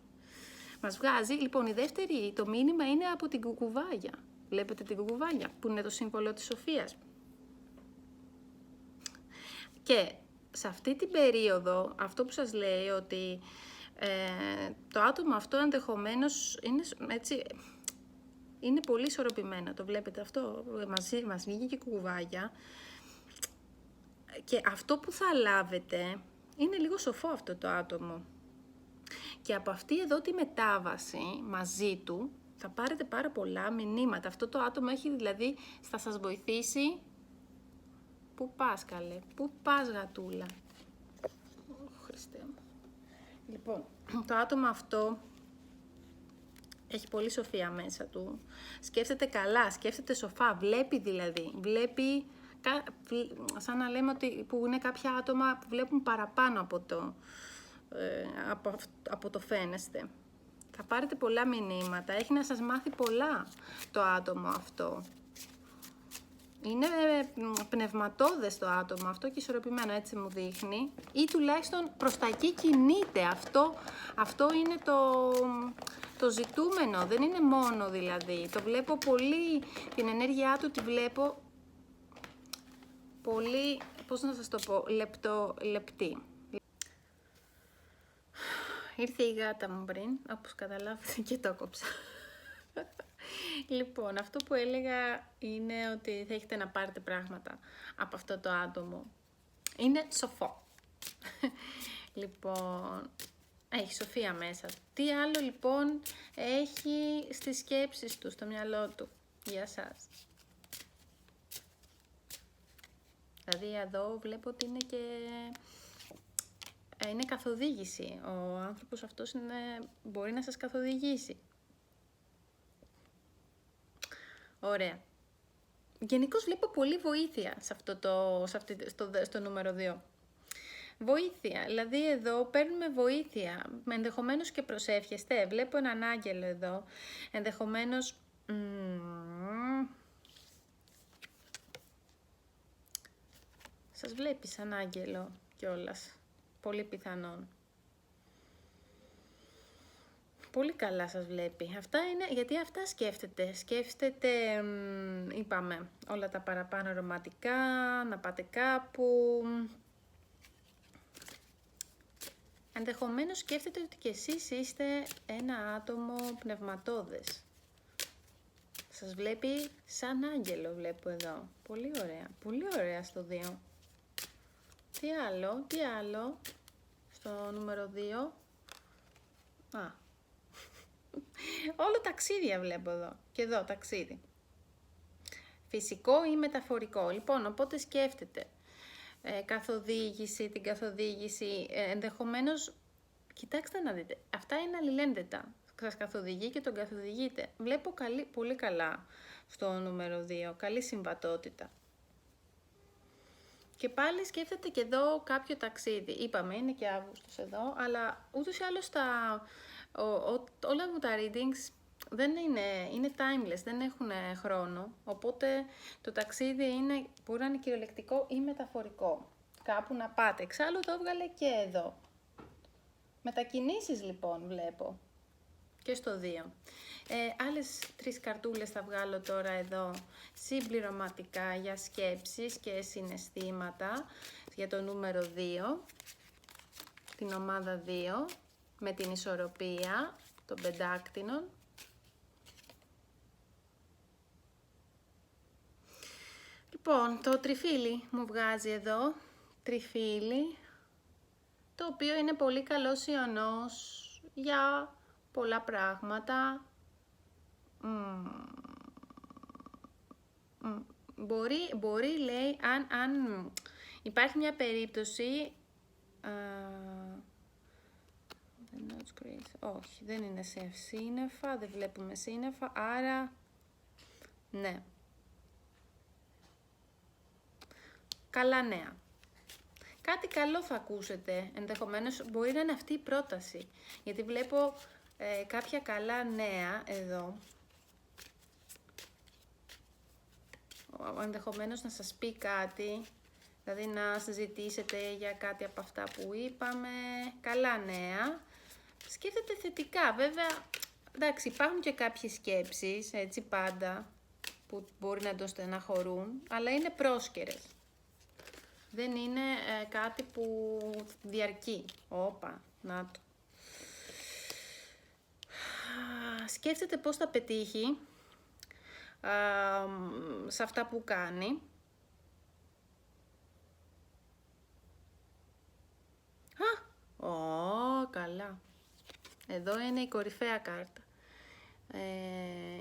Μας βγάζει, λοιπόν, το μήνυμα είναι από την κουκουβάγια. Βλέπετε την κουκουβάγια, που είναι το σύμβολο της σοφίας. Και σε αυτή την περίοδο, αυτό που σας λέει ότι το άτομο αυτό ενδεχομένως είναι πολύ ισορροπημένο. Το βλέπετε αυτό, μας βγήκε και κουκουβάγια. Και αυτό που θα λάβετε είναι λίγο σοφό αυτό το άτομο. Και από αυτή εδώ τη μετάβαση μαζί του θα πάρετε πάρα πολλά μηνύματα. Αυτό το άτομο θα σας βοηθήσει. Πού πας, καλέ, πού πας, γατούλα. Χριστέ μου. Λοιπόν, το άτομο αυτό έχει πολύ σοφία μέσα του. Σκέφτεται καλά, σκέφτεται σοφά, βλέπει σαν να λέμε που είναι κάποια άτομα που βλέπουν παραπάνω από το φαίνεστε. Θα πάρετε πολλά μηνύματα, έχει να σας μάθει πολλά το άτομο αυτό. Είναι πνευματώδες το άτομο αυτό και ισορροπημένο, έτσι μου δείχνει. Ή τουλάχιστον προς τα εκεί κινείται. Αυτό είναι το ζητούμενο, δεν είναι μόνο δηλαδή. Το βλέπω πολύ, την ενέργειά του τη βλέπω πολύ, πώς να σας το πω, λεπτή. Ήρθε η γάτα μου πριν, όπως καταλάβετε, και το κόψα. Λοιπόν, αυτό που έλεγα είναι ότι θα έχετε να πάρετε πράγματα από αυτό το άτομο. Είναι σοφό. Λοιπόν, έχει σοφία μέσα. Τι άλλο λοιπόν έχει στις σκέψεις του, στο μυαλό του, για σας. Δηλαδή εδώ βλέπω ότι είναι καθοδήγηση. Ο άνθρωπος αυτός μπορεί να σας καθοδηγήσει. Παίρνουμε Γενικώς βλέπω πολύ βοήθεια στο νούμερο 2. Βοήθεια, δηλαδή εδώ παίρνουμε βοήθεια, ενδεχομένως και προσεύχεστε. Βλέπω έναν άγγελο εδώ, ενδεχομένως σας βλέπει σαν άγγελο κιόλας, πολύ πιθανόν. Πολύ καλά σας βλέπει. Αυτά είναι, γιατί αυτά σκέφτεται. Σκέφτεται, είπαμε, όλα τα παραπάνω ρομαντικά, να πάτε κάπου. Ενδεχομένως σκέφτεται ότι κι εσείς είστε ένα άτομο πνευματώδες. Σας βλέπει σαν άγγελο, βλέπω εδώ. Πολύ ωραία. Πολύ ωραία στο 2. Τι άλλο στο νούμερο 2. Όλο ταξίδια βλέπω εδώ. Και εδώ ταξίδι. Φυσικό ή μεταφορικό. Λοιπόν, οπότε σκέφτεται. Την καθοδήγηση, ενδεχομένως, κοιτάξτε να δείτε, αυτά είναι αλληλένδετα. Σας καθοδηγεί και τον καθοδηγείτε. Βλέπω πολύ καλά στο νούμερο 2, καλή συμβατότητα. Και πάλι σκέφτεται και εδώ κάποιο ταξίδι. Είπαμε, είναι και Αύγουστος εδώ, αλλά ούτως ή άλλως όλα μου τα readings είναι timeless, δεν έχουν χρόνο, οπότε το ταξίδι μπορεί να είναι κυριολεκτικό ή μεταφορικό. Κάπου να πάτε. Εξάλλου το έβγαλε και εδώ. Μετακινήσεις λοιπόν βλέπω και στο 2. Άλλες 3 καρτούλες θα βγάλω τώρα εδώ συμπληρωματικά για σκέψεις και συναισθήματα για το νούμερο 2, την ομάδα 2, με την ισορροπία των πεντάκτηνων. Λοιπόν, το τριφύλι μου βγάζει εδώ, τριφύλι, το οποίο είναι πολύ καλός ιονός για πολλά πράγματα. Μπορεί, λέει, αν υπάρχει μια περίπτωση, όχι, δεν είναι σε σύννεφα, δεν βλέπουμε σύννεφα, άρα, ναι. Καλά νέα. Κάτι καλό θα ακούσετε, ενδεχομένως μπορεί να είναι αυτή η πρόταση, γιατί βλέπω κάποια καλά νέα εδώ. Ενδεχομένως να σας πει κάτι, δηλαδή να συζητήσετε για κάτι από αυτά που είπαμε. Καλά νέα, σκέφτεται θετικά. Βέβαια, εντάξει, υπάρχουν και κάποιες σκέψεις, έτσι πάντα, που μπορεί να τον στεναχωρούν, αλλά είναι πρόσκαιρες. Δεν είναι κάτι που διαρκεί. Όπα, να το. Σκέφτεται πώς θα πετύχει σε αυτά που κάνει. Καλά. Εδώ είναι η κορυφαία κάρτα.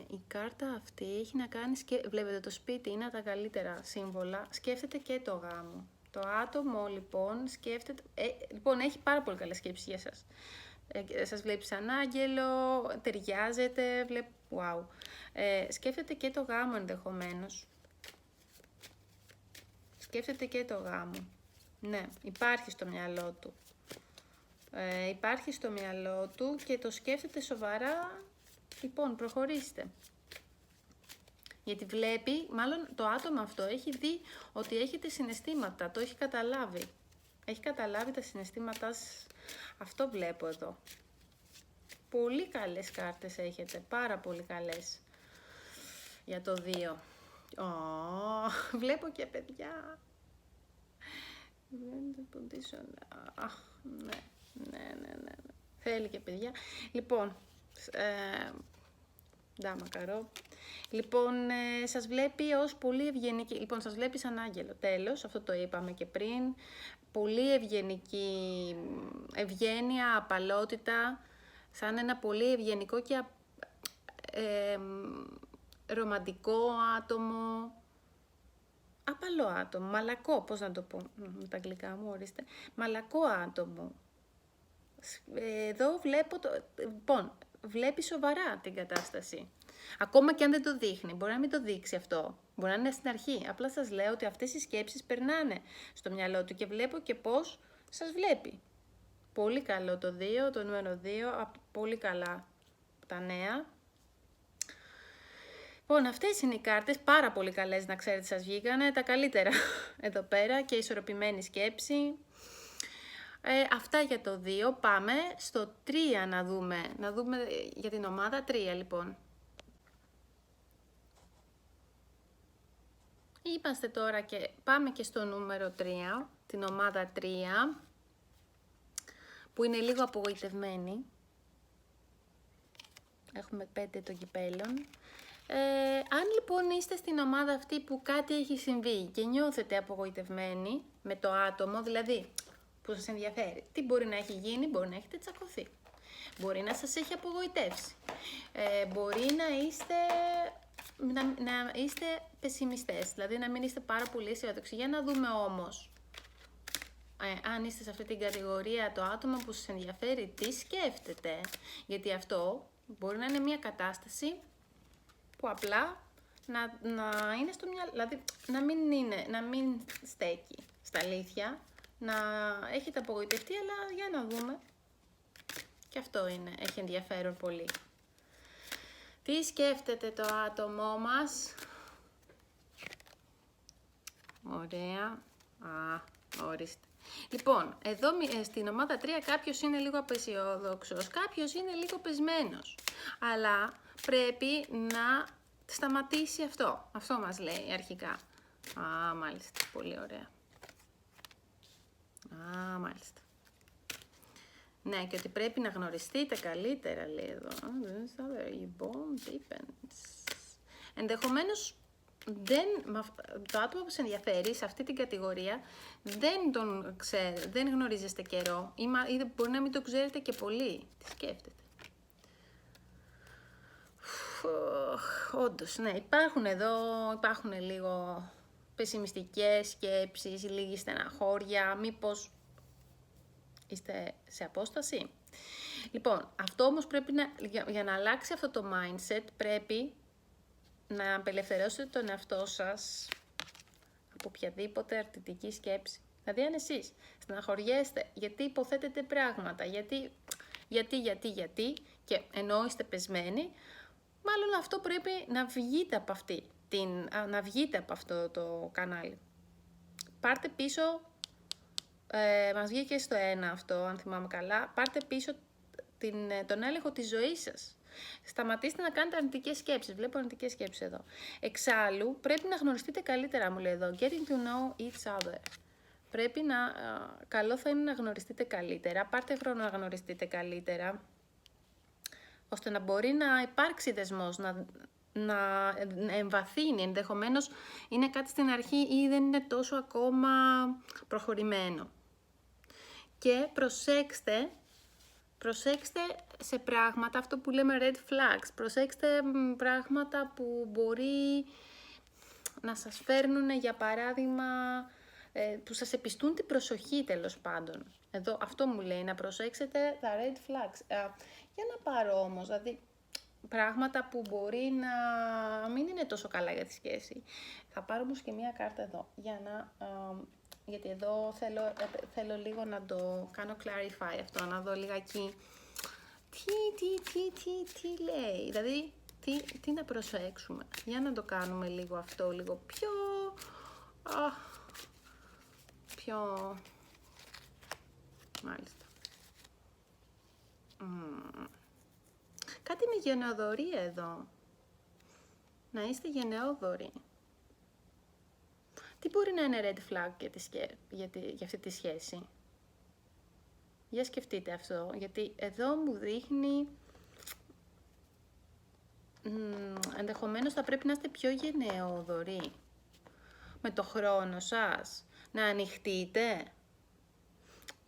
Η κάρτα αυτή έχει να κάνει, βλέπετε το σπίτι είναι τα καλύτερα σύμβολα, σκέφτεται και το γάμο. Το άτομο λοιπόν σκέφτεται, λοιπόν έχει πάρα πολύ καλές σκέψεις για σας. Σας βλέπει σαν άγγελο, ταιριάζεται, wow. Σκέφτεται και το γάμο ενδεχομένως. Σκέφτεται και το γάμο. Ναι, υπάρχει στο μυαλό του. Υπάρχει στο μυαλό του και το σκέφτεται σοβαρά. Λοιπόν, προχωρήστε. Γιατί βλέπει, μάλλον το άτομο αυτό έχει δει ότι έχετε συναισθήματα, το έχει καταλάβει. Έχει καταλάβει τα συναισθήματά σας. Αυτό βλέπω εδώ. Πολύ καλές κάρτες έχετε, πάρα πολύ καλές. Για το 2. Βλέπω και παιδιά. Ναι. Θέλει και παιδιά. Λοιπόν, μακαρό. Λοιπόν, σας βλέπει ως πολύ ευγενική. Λοιπόν, σας βλέπει σαν άγγελο. Τέλος, αυτό το είπαμε και πριν. Πολύ ευγενική, ευγένεια, απαλότητα. Σαν ένα πολύ ευγενικό και ρομαντικό άτομο. Απαλό άτομο, μαλακό, πώς να το πω, με τα αγγλικά μου, ορίστε. Μαλακό άτομο. Εδώ βλέπω, λοιπόν, βλέπει σοβαρά την κατάσταση. Ακόμα και αν δεν το δείχνει, μπορεί να μην το δείξει αυτό. Μπορεί να είναι στην αρχή. Απλά σας λέω ότι αυτές οι σκέψεις περνάνε στο μυαλό του και βλέπω και πώς σας βλέπει. Πολύ καλό το 2, το νούμερο 2, πολύ καλά τα νέα. Λοιπόν, αυτές είναι οι κάρτες, πάρα πολύ καλές να ξέρετε σας βγήκανε, τα καλύτερα εδώ πέρα και ισορροπημένη σκέψη. Αυτά για το 2, πάμε στο 3 να δούμε για την ομάδα 3 λοιπόν. Είμαστε τώρα και πάμε και στο νούμερο 3, την ομάδα 3, που είναι λίγο απογοητευμένη. Έχουμε 5 των κυπέλων. Αν λοιπόν είστε στην ομάδα αυτή που κάτι έχει συμβεί και νιώθετε απογοητευμένοι με το άτομο, δηλαδή που σας ενδιαφέρει, τι μπορεί να έχει γίνει, μπορεί να έχετε τσακωθεί, μπορεί να σας έχει απογοητεύσει, μπορεί να είστε πεσημιστές, δηλαδή να μην είστε πάρα πολύ αισιόδοξοι. Για να δούμε όμως, αν είστε σε αυτή την κατηγορία, το άτομο που σας ενδιαφέρει, τι σκέφτεται, γιατί αυτό μπορεί να είναι μια κατάσταση που απλά να είναι στο μυαλό, δηλαδή να μην στέκει στα αλήθεια, να έχετε απογοητευτεί, αλλά για να δούμε. Και αυτό έχει ενδιαφέρον πολύ. Τι σκέφτεται το άτομό μας? Ωραία. Ορίστε. Λοιπόν, εδώ στην ομάδα 3 κάποιος είναι λίγο απεσιόδοξος, κάποιος είναι λίγο πεσμένος. Αλλά πρέπει να σταματήσει αυτό. Αυτό μας λέει αρχικά. Μάλιστα. Πολύ ωραία. Μάλιστα. Ναι, και ότι πρέπει να γνωριστείτε καλύτερα, λέει εδώ. Ενδεχομένως το άτομο που σε ενδιαφέρει σε αυτή την κατηγορία δεν γνωρίζεστε καιρό ή μπορεί να μην το ξέρετε και πολύ. Τι σκέφτεται? Όντως, ναι, υπάρχουν λίγο πεσημιστικές σκέψεις, λίγη στεναχώρια, μήπως είστε σε απόσταση. Λοιπόν, αυτό όμως πρέπει για να αλλάξει αυτό το mindset, πρέπει να απελευθερώσετε τον εαυτό σας από οποιαδήποτε αρνητική σκέψη. Δηλαδή, αν εσείς στεναχωριέστε γιατί υποθέτετε πράγματα, γιατί και ενώ είστε πεσμένοι, μάλλον αυτό πρέπει να βγείτε από αυτό το κανάλι. Πάρτε πίσω, μας βγήκε στο 1 αυτό, αν θυμάμαι καλά, πάρτε πίσω τον έλεγχο της ζωής σας. Σταματήστε να κάνετε αρνητικές σκέψεις. Βλέπω αρνητικές σκέψεις εδώ. Εξάλλου, πρέπει να γνωριστείτε καλύτερα, μου λέει εδώ. Getting to know each other. Πρέπει καλό θα είναι να γνωριστείτε καλύτερα. Πάρτε χρόνο να γνωριστείτε καλύτερα, ώστε να μπορεί να υπάρξει δεσμός, να εμβαθύνει. Ενδεχομένως είναι κάτι στην αρχή ή δεν είναι τόσο ακόμα προχωρημένο. Και προσέξτε σε πράγματα, αυτό που λέμε red flags. Προσέξτε πράγματα που μπορεί να σας φέρνουν, για παράδειγμα, που σας επιστούν την προσοχή, τέλος πάντων. Εδώ αυτό μου λέει, να προσέξετε τα red flags. Για να πάρω όμως, δηλαδή, πράγματα που μπορεί να μην είναι τόσο καλά για τη σχέση. Θα πάρω όμως και μία κάρτα εδώ, γιατί εδώ θέλω λίγο να το κάνω clarify αυτό, να δω λιγάκι τι λέει, δηλαδή τι να προσέξουμε. Για να το κάνουμε λίγο αυτό, λίγο πιο... Μάλιστα. Κάτι με γενναιοδορία εδώ. Να είστε γενναιόδοροι. Τι μπορεί να είναι red flag για αυτή τη σχέση? Για σκεφτείτε αυτό, γιατί εδώ μου δείχνει ενδεχομένως θα πρέπει να είστε πιο γενναιόδοροι με το χρόνο σας, να ανοιχτείτε.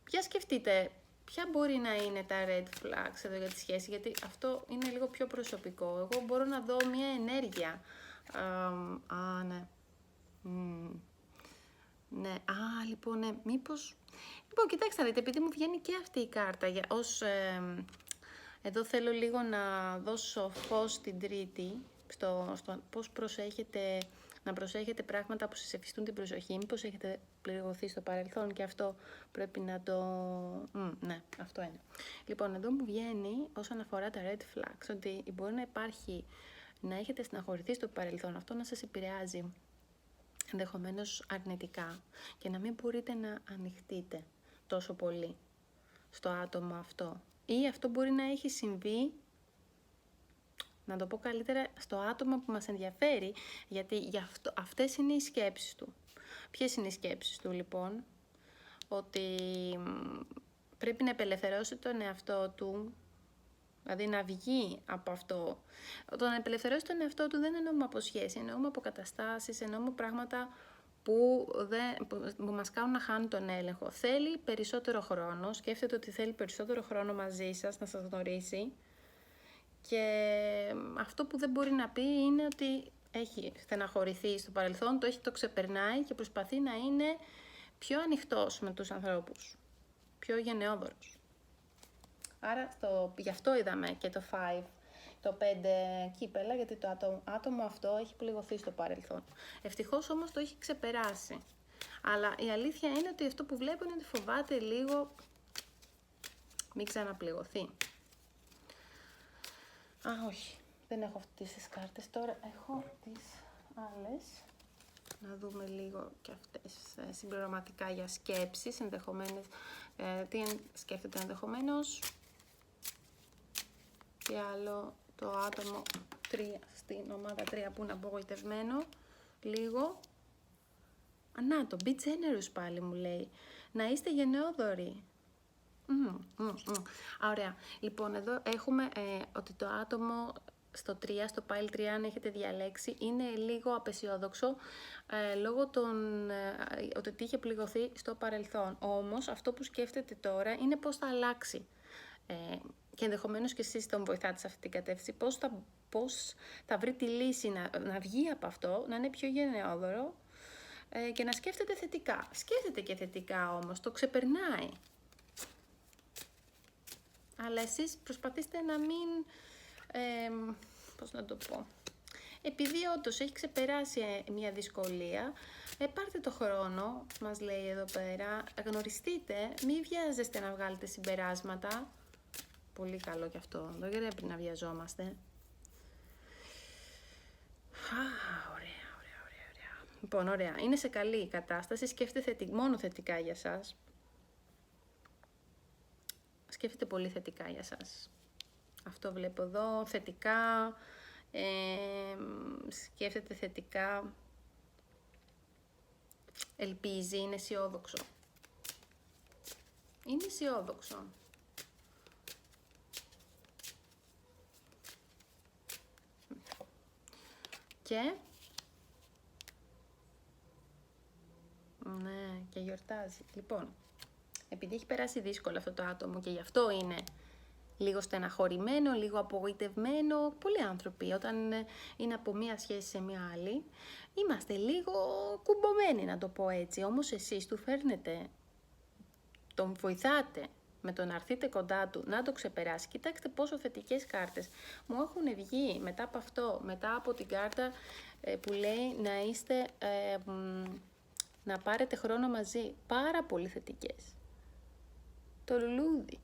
Για σκεφτείτε ποια μπορεί να είναι τα red flags εδώ για τη σχέση, γιατί αυτό είναι λίγο πιο προσωπικό. Εγώ μπορώ να δω μια ενέργεια. Ναι. Ναι, λοιπόν, ναι, μήπως... Λοιπόν, κοιτάξτε, δείτε, επειδή μου βγαίνει και αυτή η κάρτα, εδώ θέλω λίγο να δώσω φως στην Τρίτη, στο πώς να προσέχετε πράγματα που σας εφιστούν την προσοχή, μήπως έχετε πληγωθεί στο παρελθόν και αυτό πρέπει να το... ναι, αυτό είναι. Λοιπόν, εδώ μου βγαίνει όσον αφορά τα red flags, ότι μπορεί να υπάρχει, να έχετε στεναχωρηθεί στο παρελθόν, αυτό να σας επηρεάζει ενδεχομένως αρνητικά και να μην μπορείτε να ανοιχτείτε τόσο πολύ στο άτομο αυτό. Ή αυτό μπορεί να έχει συμβεί, να το πω καλύτερα, στο άτομο που μας ενδιαφέρει, γιατί αυτές είναι οι σκέψεις του. Ποιες είναι οι σκέψεις του, λοιπόν? Ότι πρέπει να απελευθερώσει τον εαυτό του, δηλαδή να βγει από αυτό. Το να απελευθερώσει τον εαυτό του δεν εννοούμε από σχέση, εννοούμε από καταστάσεις, εννοούμε πράγματα που μας κάνουν να χάνουν τον έλεγχο. Θέλει περισσότερο χρόνο, σκέφτεται ότι θέλει περισσότερο χρόνο μαζί σας, να σας γνωρίσει. Και αυτό που δεν μπορεί να πει είναι ότι έχει στεναχωρηθεί στο παρελθόν, το ξεπερνάει και προσπαθεί να είναι πιο ανοιχτός με τους ανθρώπους, πιο γενναιόδωρος. Άρα γι' αυτό είδαμε και το 5, το 5 κύπελα, γιατί το άτομο αυτό έχει πληγωθεί στο παρελθόν. Ευτυχώς όμως το έχει ξεπεράσει. Αλλά η αλήθεια είναι ότι αυτό που βλέπω είναι ότι φοβάται λίγο μην ξαναπληγωθεί. Όχι, δεν έχω αυτές τις κάρτες. Τώρα έχω τις άλλες. Να δούμε λίγο και αυτές συμπληρωματικά για σκέψεις, ενδεχομένως. Τι σκέφτεται ενδεχομένως. Τι άλλο, το άτομο 3, στην ομάδα 3 που είναι απογοητευμένο. Λίγο. Να, το be generous πάλι μου λέει. Να είστε γενναιόδοροι. Ωραία. Λοιπόν, εδώ έχουμε ότι το άτομο στο 3, στο pile 3, αν έχετε διαλέξει, είναι λίγο απεσιόδοξο λόγω ότι είχε πληγωθεί στο παρελθόν. Όμως, αυτό που σκέφτεται τώρα είναι πώς θα αλλάξει. Και ενδεχομένως και εσείς τον βοηθάτε σε αυτή την κατεύθυνση, πώς θα βρει τη λύση να βγει από αυτό, να είναι πιο γενναιόδωρο και να σκέφτεται θετικά. Σκέφτεται και θετικά όμως, το ξεπερνάει. Αλλά εσείς προσπαθήστε να μην, πώς να το πω, επειδή όντως έχει ξεπεράσει μια δυσκολία, πάρτε το χρόνο, μας λέει εδώ πέρα, γνωριστείτε, μην βιάζεστε να βγάλετε συμπεράσματα. Πολύ καλό και αυτό, δεν πρέπει να βιαζόμαστε. Ωραία. Λοιπόν, ωραία, είναι σε καλή κατάσταση, σκέφτεται μόνο θετικά για σας. σκέφτεται πολύ θετικά για σας. Αυτό βλέπω εδώ, θετικά, σκέφτεται θετικά, ελπίζει, είναι αισιόδοξο. Είναι αισιόδοξο. Και... ναι, και γιορτάζει. Λοιπόν, επειδή έχει περάσει δύσκολα αυτό το άτομο και γι' αυτό είναι λίγο στεναχωρημένο, λίγο απογοητευμένο, πολλοί άνθρωποι όταν είναι από μία σχέση σε μία άλλη, είμαστε λίγο κουμπωμένοι, να το πω έτσι. Όμως εσείς του φέρνετε, τον βοηθάτε με το να έρθετε κοντά του, να το ξεπεράσει. Κοιτάξτε πόσο θετικές κάρτες μου έχουν βγει μετά από αυτό, μετά από την κάρτα που λέει να είστε... να πάρετε χρόνο μαζί. Πάρα πολύ θετικές. Το λουλούδι.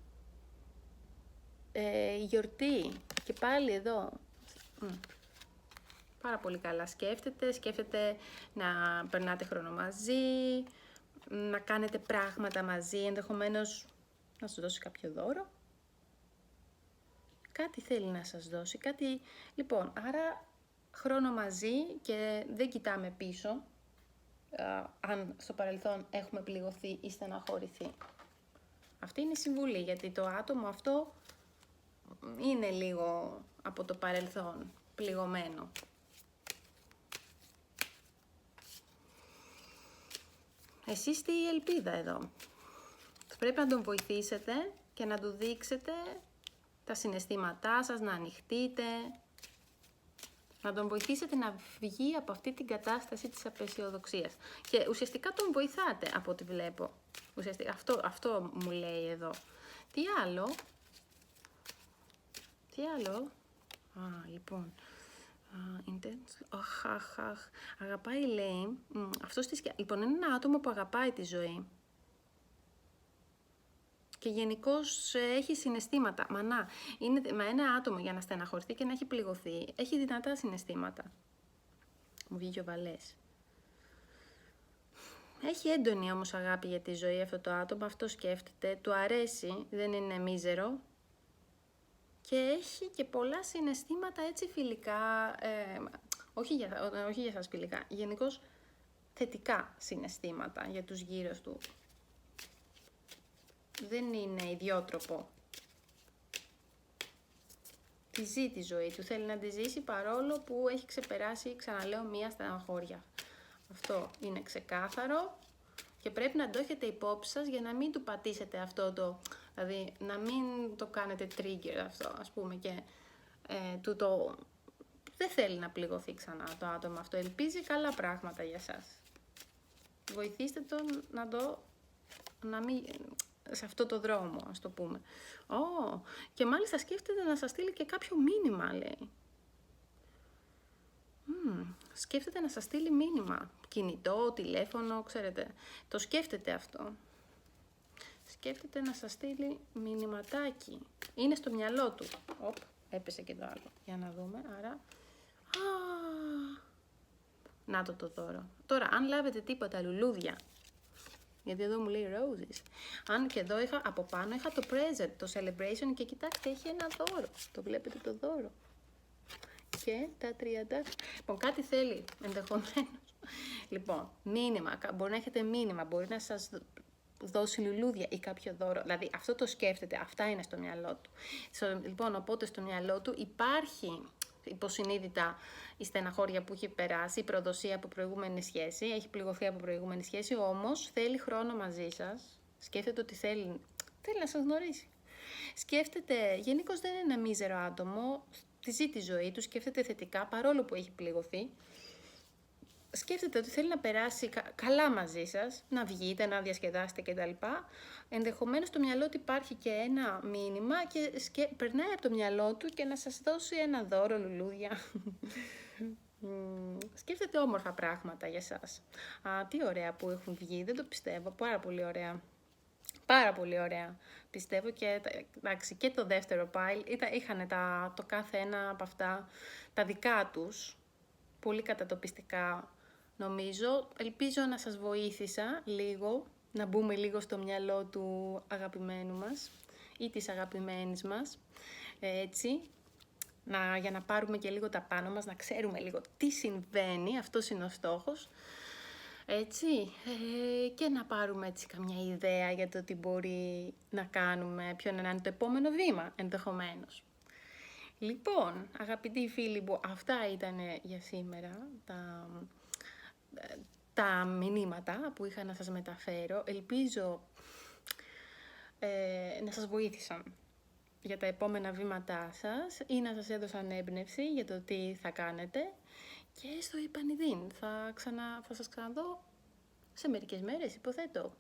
Η γιορτή. Και πάλι εδώ. Πάρα πολύ καλά. Σκέφτεται να περνάτε χρόνο μαζί, να κάνετε πράγματα μαζί, ενδεχομένως να σας δώσει κάποιο δώρο. Κάτι θέλει να σας δώσει. Κάτι... Λοιπόν, άρα χρόνο μαζί και δεν κοιτάμε πίσω. Αν στο παρελθόν έχουμε πληγωθεί ή στεναχωρηθεί. Αυτή είναι η συμβουλή, γιατί το άτομο αυτό είναι λίγο από το παρελθόν πληγωμένο. Εσείς τι ελπίδα εδώ. Πρέπει να τον βοηθήσετε και να του δείξετε τα συναισθήματά σας, να ανοιχτείτε, να τον βοηθήσετε να βγει από αυτή την κατάσταση της απεσιοδοξίας. Και ουσιαστικά τον βοηθάτε, από ό,τι βλέπω. Αυτό μου λέει εδώ. Τι άλλο. Λοιπόν. Αγαπάει, λέει. Λοιπόν, είναι ένα άτομο που αγαπάει τη ζωή. Και γενικώς έχει συναισθήματα. Μα ένα άτομο για να στεναχωρηθεί και να έχει πληγωθεί, έχει δυνατά συναισθήματα. Μου βγήκε ο Βαλές. Έχει έντονη όμως αγάπη για τη ζωή αυτό το άτομο, αυτό σκέφτεται, του αρέσει, δεν είναι μίζερο. Και έχει και πολλά συναισθήματα έτσι φιλικά, όχι για σας φιλικά, γενικώς θετικά συναισθήματα για τους γύρω του. Δεν είναι ιδιότροπο. Τη ζει τη ζωή του, θέλει να τη ζήσει παρόλο που έχει ξεπεράσει, ξαναλέω, μία στεναχώρια. Αυτό είναι ξεκάθαρο και πρέπει να το έχετε υπόψη σας για να μην του πατήσετε αυτό το, δηλαδή να μην το κάνετε trigger αυτό, ας πούμε, και δεν θέλει να πληγωθεί ξανά το άτομο αυτό, ελπίζει καλά πράγματα για σας. Βοηθήστε τον να μην... σε αυτό το δρόμο, ας το πούμε. Και μάλιστα σκέφτεται να σας στείλει και κάποιο μήνυμα, λέει. Σκέφτεται να σας στείλει μήνυμα. Κινητό, τηλέφωνο, ξέρετε. Το σκέφτεται αυτό. Σκέφτεται να σας στείλει μηνυματάκι. Είναι στο μυαλό του. Έπεσε και το άλλο. Για να δούμε, άρα... Να το δώρο. Τώρα, αν λάβετε τίποτα λουλούδια, γιατί εδώ μου λέει roses. Αν και εδώ από πάνω είχα το present, το celebration και κοιτάξτε, έχει ένα δώρο. Το βλέπετε το δώρο. Και τα 30. Λοιπόν, κάτι θέλει ενδεχομένως. Λοιπόν, μήνυμα. Μπορεί να έχετε μήνυμα, μπορεί να σας δώσει λουλούδια ή κάποιο δώρο. Δηλαδή, αυτό το σκέφτεται, αυτά είναι στο μυαλό του. Λοιπόν, οπότε στο μυαλό του υπάρχει υποσυνείδητα η στεναχώρια που έχει περάσει, η προδοσία από προηγούμενη σχέση, έχει πληγωθεί από προηγούμενη σχέση, όμως θέλει χρόνο μαζί σας, σκέφτεται ότι θέλει να σας γνωρίσει. Σκέφτεται, γενικώς δεν είναι ένα μίζερο άτομο, τη ζει τη ζωή του, σκέφτεται θετικά παρόλο που έχει πληγωθεί. Σκέφτεται ότι θέλει να περάσει καλά μαζί σας, να βγείτε, να διασκεδάσετε κτλ. Ενδεχομένως στο μυαλό του υπάρχει και ένα μήνυμα και περνάει από το μυαλό του και να σας δώσει ένα δώρο, λουλούδια. Σκέφτεται όμορφα πράγματα για σας. Τι ωραία που έχουν βγει, δεν το πιστεύω, πάρα πολύ ωραία. Πάρα πολύ ωραία. Πιστεύω και, εντάξει, και το δεύτερο pile είχαν το κάθε ένα από αυτά τα δικά τους, πολύ κατατοπιστικά νομίζω. Ελπίζω να σας βοήθησα λίγο, να μπούμε λίγο στο μυαλό του αγαπημένου μας. ή της αγαπημένης μας, έτσι, για να πάρουμε και λίγο τα πάνω μας, να ξέρουμε λίγο τι συμβαίνει, αυτός είναι ο στόχος, έτσι, και να πάρουμε έτσι καμιά ιδέα για το τι μπορεί να κάνουμε, ποιο να είναι το επόμενο βήμα ενδεχομένως. Λοιπόν, αγαπητοί φίλοι μου, αυτά ήταν για σήμερα τα μηνύματα που είχα να σας μεταφέρω. Ελπίζω να σας βοήθησαν για τα επόμενα βήματά σας ή να σας έδωσαν έμπνευση για το τι θα κάνετε. Και στο επανειδήν, θα σας ξαναδώ σε μερικές μέρες, υποθέτω.